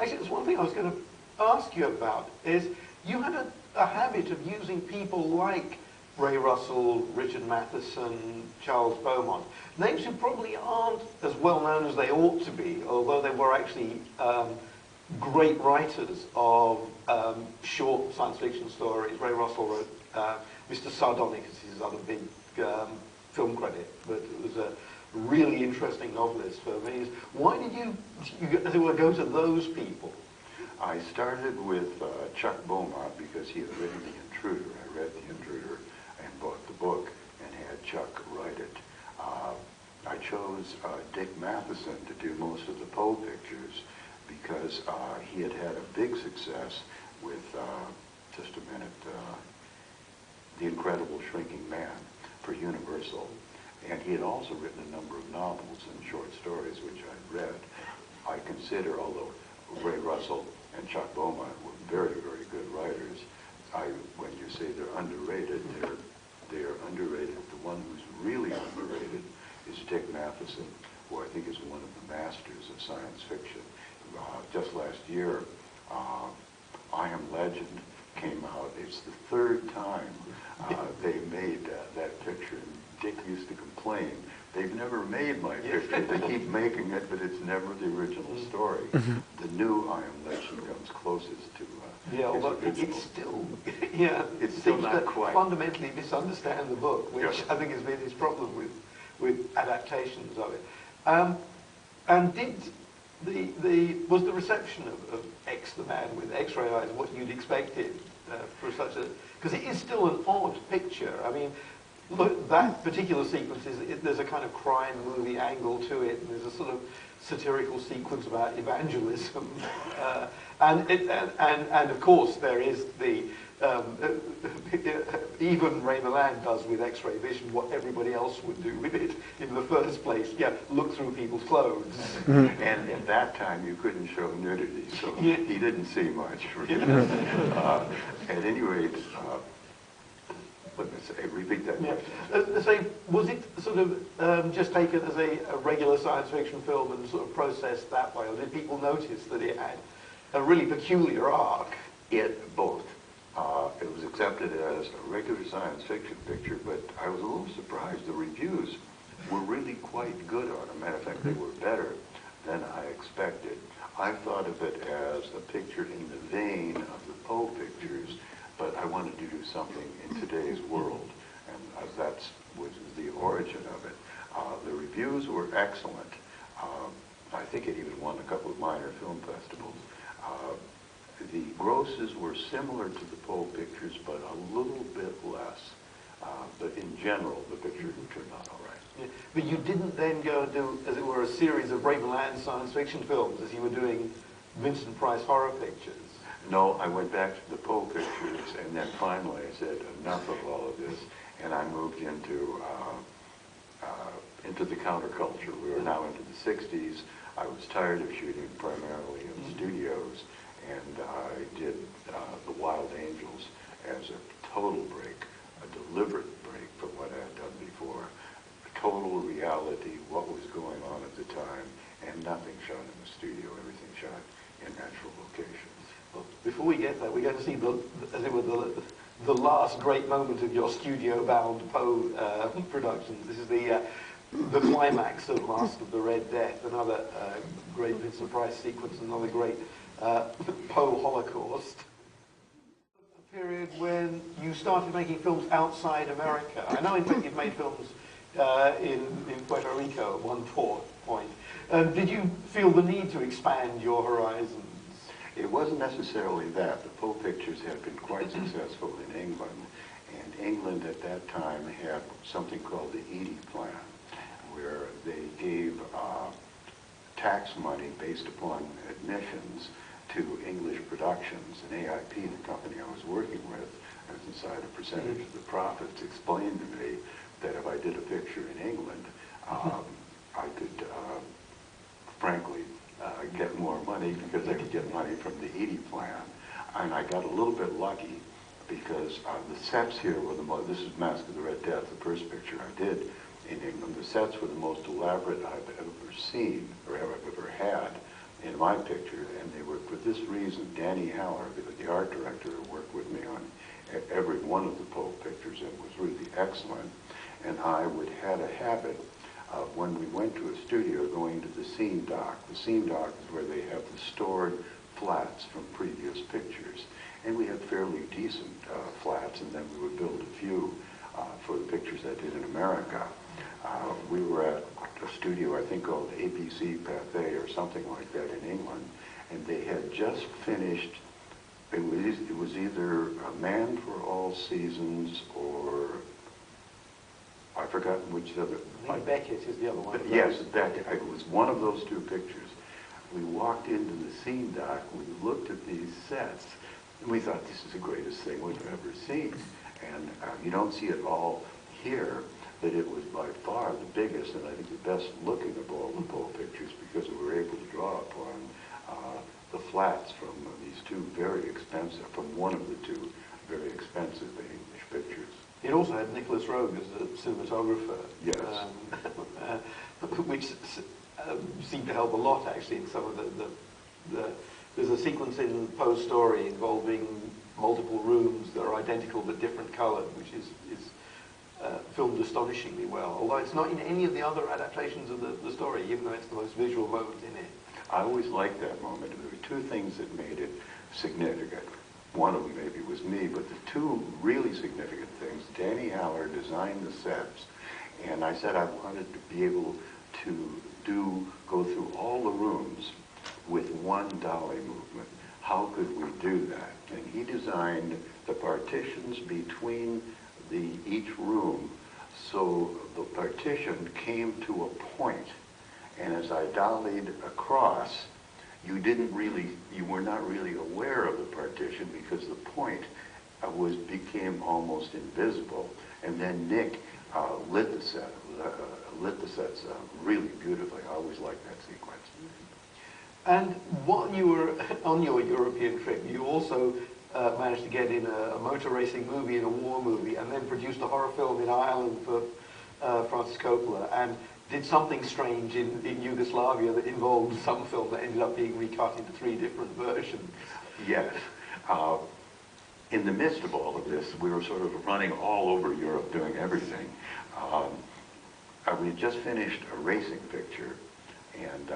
Actually, there's one thing I was going to ask you about, is you had a habit of using people like Ray Russell, Richard Matheson, Charles Beaumont, names who probably aren't as well known as they ought to be, although they were actually great writers of short science fiction stories. Ray Russell wrote Mr. Sardonicus, his other big film credit, but it was a really interesting novelist for me. Why did you as it were, go to those people? I started with Chuck Beaumont because he had written The Intruder. I read The Intruder and bought the book and had Chuck write it. I chose Dick Matheson to do most of the Poe pictures because he had had a big success with, just a minute, The Incredible Shrinking Man for Universal. And he had also written a number of novels and short stories, which I read. I consider, although Ray Russell and Chuck Beaumont were very, very good writers, when you say they're underrated, they're underrated. The one who's really underrated is Dick Matheson, who I think is one of the masters of science fiction. Just last year, I Am Legend came out. It's the third time they made that picture. Dick used to complain, they've never made my picture. They keep making it, but it's never the original story. The new I Am Legend comes closest to yeah, although it's still, yeah, it's still not to quite. Fundamentally misunderstand the book, which Yeah. I think has been his problem with adaptations of it. And did was the reception of X the Man with X-ray eyes what you'd expected for such a, because it is still an odd picture. I mean, look, that particular sequence there's a kind of crime movie angle to it, and there's a sort of satirical sequence about evangelism, and of course there is the even Ray Milland does with X-ray vision what everybody else would do with it in the first place. Yeah, look through people's clothes. And at that time you couldn't show nudity, so Yeah. he didn't see much. At any rate, repeat that question. So was it sort of just taken as a regular science fiction film and sort of processed that way, or did people notice that it had a really peculiar arc? Both. It was accepted as a regular science fiction picture, but I was a little surprised. The reviews were really quite good on it. Matter of fact, they were better than I expected. I thought of it as a picture in the vein of the Poe pictures, but I wanted to do something in today's world, and that was the origin of it. The reviews were excellent. I think it even won a couple of minor film festivals. The grosses were similar to the Poe pictures, but a little bit less. But in general, the picture turned out all right. Yeah. But you didn't then go and do, as it were, a series of Ray Milland science fiction films, as you were doing Vincent Price horror pictures? No, I went back to the Poe pictures, and then finally I said, enough of all of this, and I moved into the counterculture. We were now into the 60s. I was tired of shooting primarily in studios, and I did The Wild Angels as a total break, a deliberate break from what I had done before. Total reality, what was going on at the time, and nothing shot in the studio, everything shot in natural locations. Well, before we get there, we're going to see as it were, the last great moment of your studio-bound Poe productions. This is the climax of Mask of the Red Death, another great Vincent Price sequence, another great Poe Holocaust. A period when you started making films outside America. I know in fact you've made films in Puerto Rico at one point. Did you feel the need to expand your horizons? It wasn't necessarily that. The Poe pictures had been quite successful in England, and England at that time had something called the EIFF plan, where they gave tax money based upon admissions to English productions. And AIP, the company I was working with, as inside a percentage of the profits, explained to me that if I did a picture in England, I could, frankly, get more money because I could get money from the EIFF plan. And I got a little bit lucky because the sets here were the most, this is Mask of the Red Death, the first picture I did in England. The sets were the most elaborate I've ever seen or ever had in my picture, and they were with this reason, Danny Haller, the art director who worked with me on every one of the Poe pictures and was really excellent, and I had a habit of, when we went to a studio, going to the scene dock. The scene dock is where they have the stored flats from previous pictures. And we had fairly decent flats, and then we would build a few for the pictures I did in America. We were at a studio, I think, called ABC Pathé or something like that in England, and they had just finished, it was either A Man for All Seasons or, I've forgotten which other. I think Beckett is the other one. Yes, Beckett. It was one of those two pictures. We walked into the scene dock, we looked at these sets, and we thought, this is the greatest thing we've ever seen. And you don't see it all here, but it was by far the biggest and I think the best looking of all the Poe pictures, because we were able to draw upon the flats from these two very expensive, from one of the two very expensive English pictures. It also had Nicholas Roeg as a cinematographer. Yes. Which seemed to help a lot, actually, in some of there's a sequence in Poe's story involving multiple rooms that are identical but different colored, which is filmed astonishingly well. Although it's not in any of the other adaptations of the story, even though it's the most visual moment in it. I always liked that moment. There were two things that made it significant. One of them maybe was me, but the two really significant things, Danny Haller designed the sets, and I said I wanted to be able to go through all the rooms with one dolly movement. How could we do that? And he designed the partitions between each room so the partition came to a point, and as I dollied across, you were not really aware of the partition because the point became almost invisible, and then Nick lit the sets really beautifully. I always liked that sequence. And while you were on your European trip, you also managed to get in a motor racing movie and a war movie, and then produced a horror film in Ireland for Francis Coppola, and did something strange in Yugoslavia that involved some film that ended up being recut into 3 different versions. Yes. In the midst of all of this, we were sort of running all over Europe doing everything. We had just finished a racing picture, and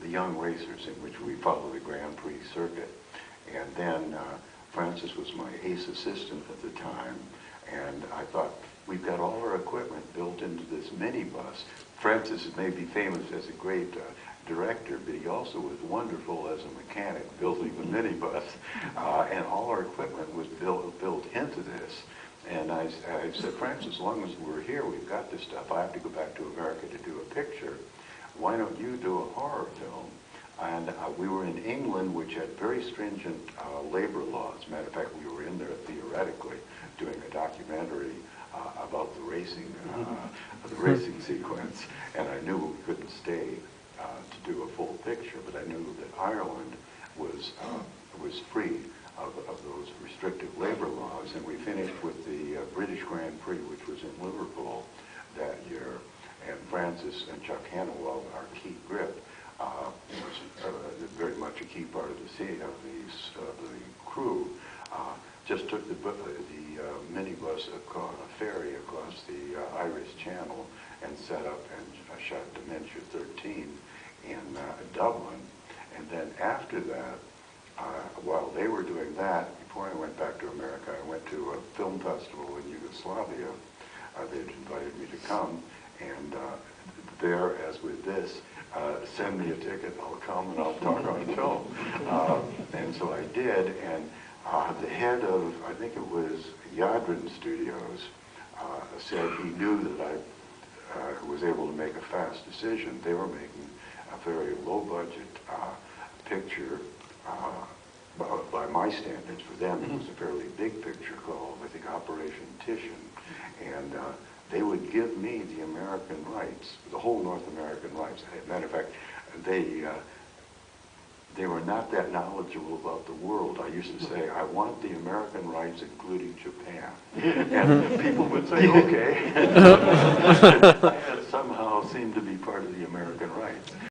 The Young Racers, in which we followed the Grand Prix circuit. And then Francis was my ace assistant at the time, and I thought, we've got all our equipment built into this minibus. Francis may be famous as a great director, but he also was wonderful as a mechanic building the minibus, and all our equipment was built into this. And I said, Francis, as long as we're here, we've got this stuff. I have to go back to America to do a picture. Why don't you do a horror film? And we were in England, which had very stringent labor laws. Matter of fact, we were in there theoretically doing a documentary about the racing sequence, and I knew we couldn't stay to do a full picture, but I knew that Ireland was free of those restrictive labor laws, and we finished with the British Grand Prix, which was in Liverpool that year, and Francis and Chuck Hannawell, our key grip, was very much a key part of the the crew. Just took the minibus a ferry across the Irish Channel and set up and shot Dementia 13 in Dublin. And then after that, while they were doing that, before I went back to America, I went to a film festival in Yugoslavia. They'd invited me to come, and there, as with this, send me a ticket, I'll come and I'll talk on film. And so I did, and the head of, I think it was Yadrin Studios, said he knew that I was able to make a fast decision. They were making a very low-budget picture. By my standards, for them, it was a fairly big picture called, I think, Operation Titian. And they would give me the American rights, the whole North American rights. As a matter of fact, they were not that knowledgeable about the world. I used to say, I want the American rights, including Japan. And people would say, okay. And somehow seemed to be part of the American rights.